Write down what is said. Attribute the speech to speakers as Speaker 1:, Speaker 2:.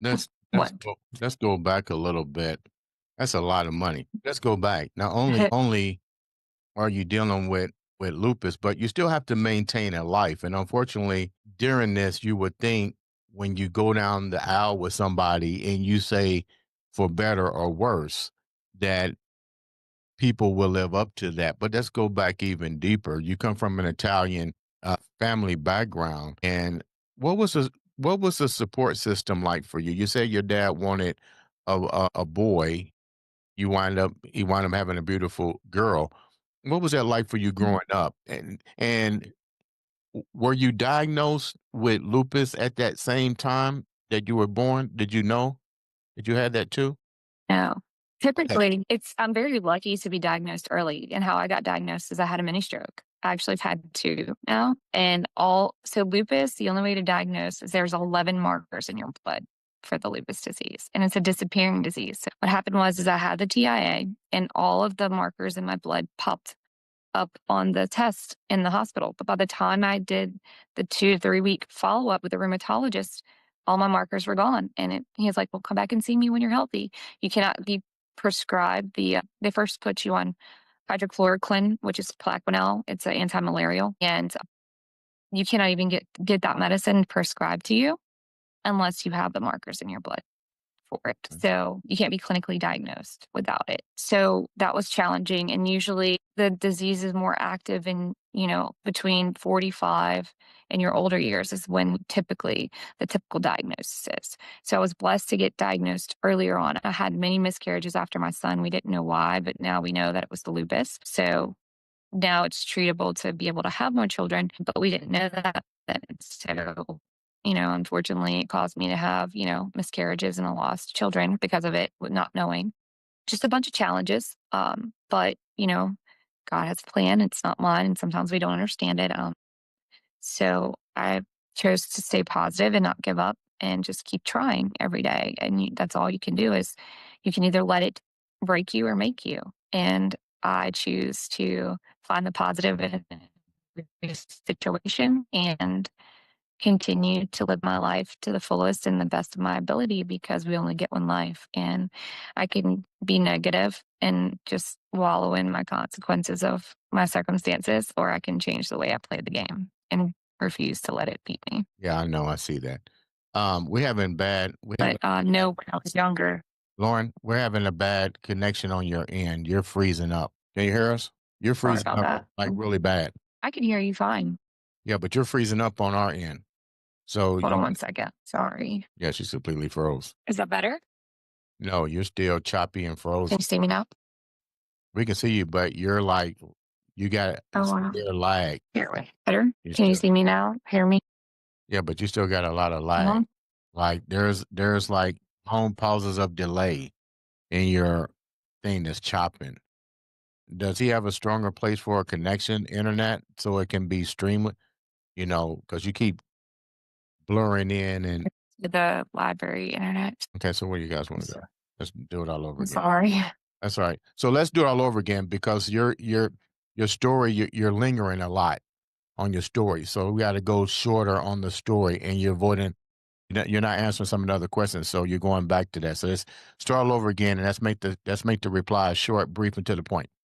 Speaker 1: let's let's
Speaker 2: What?
Speaker 1: go let's go back a little bit. That's a lot of money. Let's go back. Not only are you dealing with lupus, but you still have to maintain a life. And unfortunately, during this, you would think when you go down the aisle with somebody and you say for better or worse, that people will live up to that. But let's go back even deeper. You come from an Italian family background, and what was the what was the support system like for you? You said your dad wanted a boy. He wound up having a beautiful girl. What was that like for you growing up? And were you diagnosed with lupus at that same time that you were born? Did you know that you had that too?
Speaker 2: No.
Speaker 1: Okay.
Speaker 2: Typically, I'm very lucky to be diagnosed early. And how I got diagnosed is I had a mini stroke. I actually have had two now. So lupus, the only way to diagnose is there's 11 markers in your blood for the lupus disease. And it's a disappearing disease. So what happened is I had the TIA and all of the markers in my blood popped up on the test in the hospital. But by the time I did the 2 to 3 week follow up with the rheumatologist, all my markers were gone. And he was like, well, come back and see me when you're healthy. You cannot be prescribed they first put you on hydrochloroquine, which is Plaquenil. It's an anti-malarial. And you cannot even get that medicine prescribed to you unless you have the markers in your blood for it. So you can't be clinically diagnosed without it. So that was challenging. And usually the disease is more active in, between 45 and your older years is when typically the typical diagnosis is. So I was blessed to get diagnosed earlier on. I had many miscarriages after my son. We didn't know why, but now we know that it was the lupus. So now it's treatable to be able to have more children, but we didn't know that then. So, unfortunately, it caused me to have, miscarriages and I lost children because of it, with not knowing. Just a bunch of challenges. But, God has a plan. It's not mine. And sometimes we don't understand it. So I chose to stay positive and not give up and just keep trying every day. And that's all you can do is you can either let it break you or make you. And I choose to find the positive in this situation and continue to live my life to the fullest and the best of my ability because we only get one life. And I can be negative and just wallow in my consequences of my circumstances, or I can change the way I play the game and refuse to let it beat me.
Speaker 1: Yeah, I know. I see that. We have
Speaker 2: But no, when I was younger,
Speaker 1: Lauren, we're having a bad connection on your end. You're freezing up. Can you hear us? You're
Speaker 2: sorry
Speaker 1: freezing
Speaker 2: about
Speaker 1: up
Speaker 2: that.
Speaker 1: like really bad.
Speaker 2: I can hear you fine.
Speaker 1: Yeah, but you're freezing up on our end. So
Speaker 2: Hold on
Speaker 1: you,
Speaker 2: 1 second. Sorry.
Speaker 1: yeah, she's completely froze.
Speaker 2: Is that better?
Speaker 1: No, you're still choppy and
Speaker 2: Can
Speaker 1: frozen.
Speaker 2: you see me now?
Speaker 1: We can see you, but you're like, you got a
Speaker 2: Oh, wow.
Speaker 1: severe lag.
Speaker 2: Here, wait. Better?
Speaker 1: You
Speaker 2: Can you
Speaker 1: still,
Speaker 2: see me now? Hear me?
Speaker 1: yeah, but you still got a lot of lag.
Speaker 2: Uh-huh.
Speaker 1: Like there's like home pauses of delay in your thing that's chopping. Does he have a stronger place for a connection, internet, so it can be streamed? Because you keep blurring in and
Speaker 2: The library internet.
Speaker 1: okay, so where do you guys want to go? Let's do it all over
Speaker 2: I'm
Speaker 1: again.
Speaker 2: sorry.
Speaker 1: That's all right. So let's do it all over again because your story, you're lingering a lot on your story. So we got to go shorter on the story and you're not answering some of the other questions. So you're going back to that. So let's start all over again and let's make the reply short, brief, and to the point.